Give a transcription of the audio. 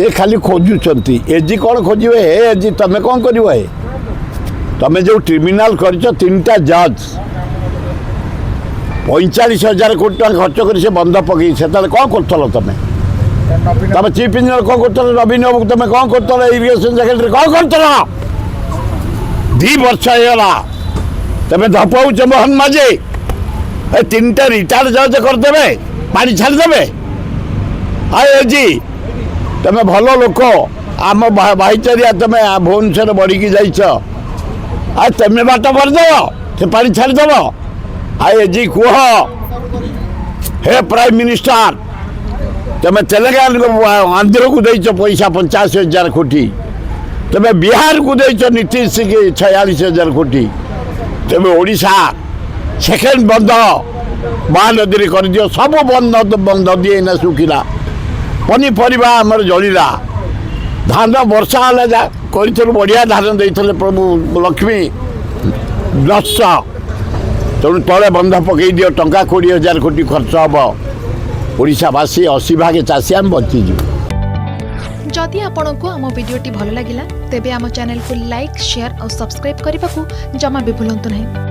सी खाली खोजुंट एजी कौन खोजे एजी तुम कौन कर तुम जो ट्रिब्यूनाल कर 3टा जज 45,000 कोटी टका खर्च कर बंध पकई से कौन कर तुम तुम चीफ इंजीनियर कौन कर नवीन बाबू तुम कौन कर इरिगेशन सेक्रेटरी कौन कर 2 वर्ष होगा तुम धपाऊच मोहन माझी 3टा रिटायर्ड जज करदे पानी छाड़दे एजी तुम भल लोक आम भाईचारिया तुम भुवनेश्वर बढ़ी जाइछ तुम बाट भरदेव से पानी छाड़देव एजी कह हे प्राइम मिनिस्टर तुम तेलंगाना आंध्र को देच पैसा 85,000 कोटी तुम बिहार को देच नीतीश 46,000 कोटी तुम ओडिशा सेकेंड बंध महानदी कर दियो सब बंध नदी ना सुखिला पनीपरिया आमर जलिला धान वर्षा है कर बढ़िया धान देते प्रभु लक्ष्मी नष्ट तेणु तले बंध पकई दियो टंका 20,000 कोटी खर्च हम ओडिशावासी 80 भाग चाषी आम बचीजु। जदि आपण को आम भिडी भल लगा तेब आम चैनल को लाइक शेयर और सब्सक्राइब करने को जमा भी भूलु नहीं।